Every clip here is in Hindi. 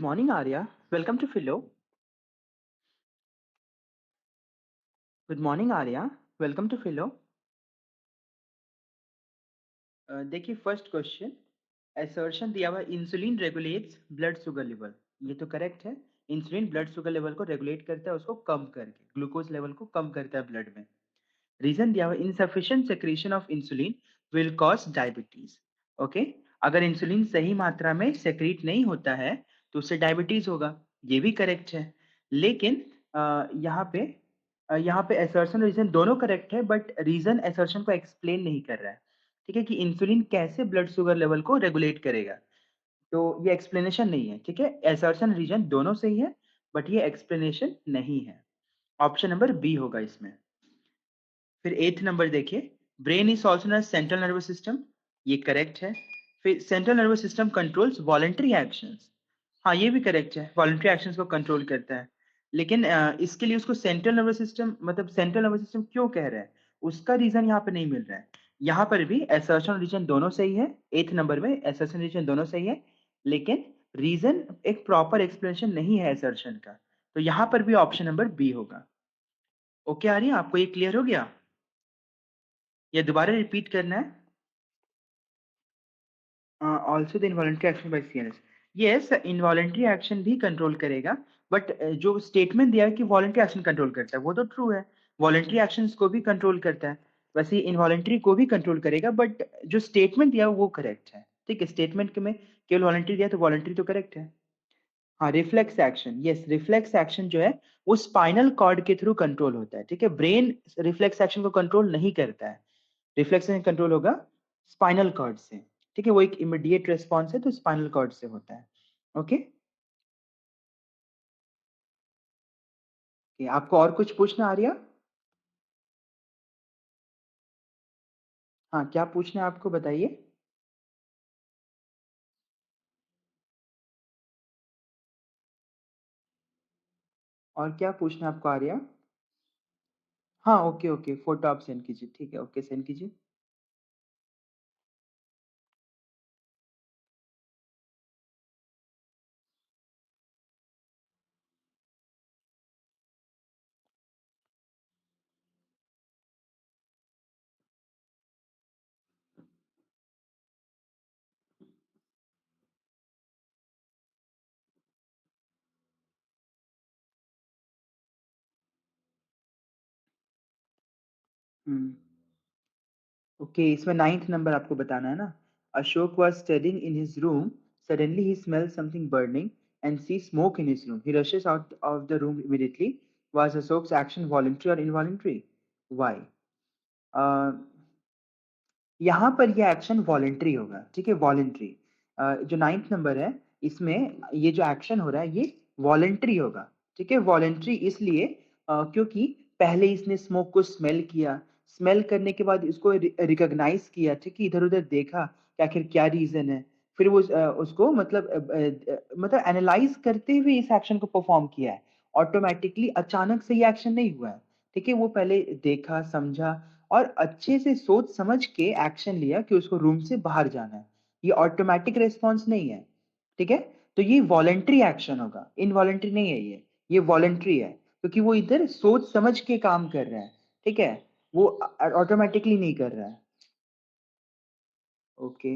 morning, Arya. Welcome to Philo. Good morning, Arya. Welcome to Philo. देखिए फर्स्ट क्वेश्चन असर्शन दिया हुआ insulin regulates blood sugar level. ये तो करेक्ट है। इंसुलिन ब्लड शुगर लेवल को रेगुलेट करता है, उसको कम करके ग्लूकोज लेवल को कम करता है ब्लड में। रीजन दिया हुआ insufficient secretion of insulin will cause diabetes. Okay, अगर इंसुलिन सही मात्रा में सेक्रेट नहीं होता है तो उससे डायबिटीज होगा। ये भी करेक्ट है। लेकिन यहाँ पे असर्शन रीजन दोनों करेक्ट है, बट रीजन असर्शन को एक्सप्लेन नहीं कर रहा है। ठीक है, कि इंसुलिन कैसे ब्लड शुगर लेवल को रेगुलेट करेगा, तो ये एक्सप्लेनेशन नहीं है। ठीक है, असर्शन रीजन दोनों सही है, बट ये एक्सप्लेनेशन नहीं है। ऑप्शन नंबर बी होगा इसमें। फिर एथ नंबर देखिए, brain is also central nervous system. ये करेक्ट है। फिर central nervous system controls voluntary actions. हाँ, ये भी करेक्ट है, वॉलेंट्री एक्शंस को कंट्रोल करता है। लेकिन इसके लिए उसको सेंट्रल नर्वस सिस्टम, मतलब सेंट्रल नर्वस सिस्टम क्यों कह रहा है, उसका रीजन यहाँ पे नहीं मिल रहा है। यहाँ पर भी असर्शन रीजन दोनों सही है। एथ नंबर में असर्शन रीजन दोनों सही है, लेकिन रीजन एक प्रॉपर एक्सप्लेनेशन नहीं है असर्शन का। तो यहाँ पर भी ऑप्शन नंबर बी होगा। ओके आ रही है आपको, ये क्लियर हो गया या दोबारा रिपीट करना है? Also the involuntary action by CNS. Yes, involuntary action भी कंट्रोल करेगा, बट जो स्टेटमेंट दिया है कि वॉलेंट्री एक्शन कंट्रोल करता है वो तो ट्रू है। वॉलेंट्री एक्शंस को भी कंट्रोल करता है, वैसे इनवॉलेंट्री को भी कंट्रोल करेगा, बट जो स्टेटमेंट दिया है वो करेक्ट है। ठीक है, स्टेटमेंट में केवल वॉलेंट्री दिया तो वॉलेंट्री तो करेक्ट है। हाँ, reflex action, yes, reflex action जो है वो स्पाइनल कॉर्ड के थ्रू कंट्रोल होता है। ठीक है, ब्रेन रिफ्लेक्स एक्शन को कंट्रोल नहीं करता है। रिफ्लेक्शन कंट्रोल होगा स्पाइनल कॉर्ड से। ठीक है, वो एक इमीडिएट रिस्पॉन्स है तो स्पाइनल कॉर्ड से होता है। ओके, आपको और कुछ पूछना आ रहा? हाँ, क्या पूछना है आपको बताइए। और क्या पूछना है आपको आ रहा? हाँ, ओके ओके, फोटो आप सेंड कीजिए। ठीक है, ओके, सेंड कीजिए। हम्म, ओके, इसमें नाइन्थ नंबर आपको बताना है ना। Ashok was studying in his room. Suddenly he smells something burning and sees smoke in his room. He rushes out of the room immediately. Was Ashok's action voluntary or involuntary? Why? uh, यहाँ पर ये एक्शन वॉलेंट्री होगा। ठीक है, वॉलेंट्री। जो नाइन्थ नंबर है इसमें ये जो एक्शन हो रहा है ये वॉलेंट्री होगा। ठीक है, वॉलेंट्री इसलिए क्योंकि पहले इसने स्मोक को स्मेल किया, स्मेल करने के बाद इसको रिकॉग्नाइज किया। ठीक है, इधर उधर देखा कि आखिर क्या रीजन है, फिर वो उसको मतलब एनालाइज करते हुए इस एक्शन को परफॉर्म किया है। ऑटोमेटिकली अचानक से ये एक्शन नहीं हुआ है। ठीक है, वो पहले देखा, समझा और अच्छे से सोच समझ के एक्शन लिया कि उसको रूम से बाहर जाना है। ये ऑटोमेटिक रिस्पॉन्स नहीं है। ठीक है, तो ये वॉलेंट्री एक्शन होगा, इनवॉलेंट्री नहीं है ये वॉलेंट्री है, क्योंकि वो इधर सोच समझ के काम कर रहा है। ठीक है, वो ऑटोमेटिकली नहीं कर रहा है। Okay,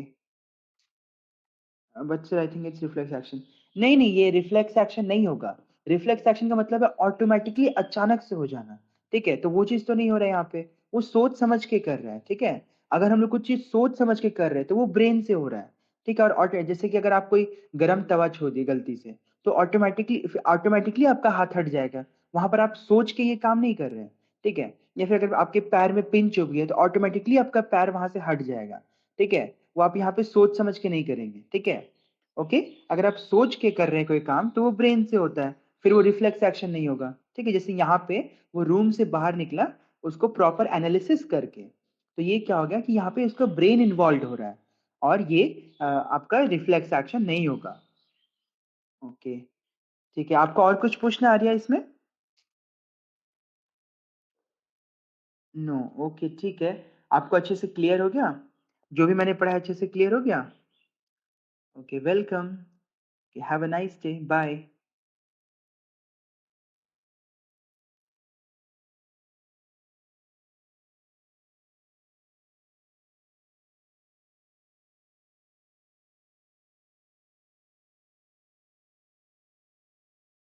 but sir I think it's reflex action. नहीं नहीं, ये रिफ्लेक्स एक्शन नहीं होगा। रिफ्लेक्स एक्शन का मतलब है ऑटोमेटिकली अचानक से हो जाना। ठीक है, तो वो चीज तो नहीं हो रहा है यहाँ पे। वो सोच समझ के कर रहा है। ठीक है, अगर हम लोग कुछ चीज सोच समझ के कर रहे हैं तो वो ब्रेन से हो रहा है। ठीक है, और जैसे कि अगर आप कोई गर्म तवा छोड़ दिए गलती से, तो ऑटोमेटिकली आपका हाथ हट जाएगा। वहां पर आप सोच के ये काम नहीं कर रहे हैं। ठीक है, या फिर अगर आपके पैर में पिन चुभ गया तो ऑटोमेटिकली आपका पैर वहां से हट जाएगा। ठीक है, वो आप यहाँ पे सोच समझ के नहीं करेंगे। ठीक है, ओके। अगर आप सोच के कर रहे हैं कोई काम तो वो ब्रेन से होता है, फिर वो रिफ्लेक्स एक्शन नहीं होगा। ठीक है, जैसे यहाँ पे वो रूम से बाहर निकला उसको प्रॉपर एनालिसिस करके, तो ये क्या हो गया कि यहाँ पे उसका ब्रेन इन्वॉल्व हो रहा है, और ये आपका रिफ्लेक्स एक्शन नहीं होगा। ओके, ठीक है, आपको और कुछ पूछना आ रहा है इसमें? नो, ओके, ठीक है। आपको अच्छे से क्लियर हो गया? जो भी मैंने पढ़ा है अच्छे से क्लियर हो गया? Okay, welcome. Okay, have a nice day. Bye.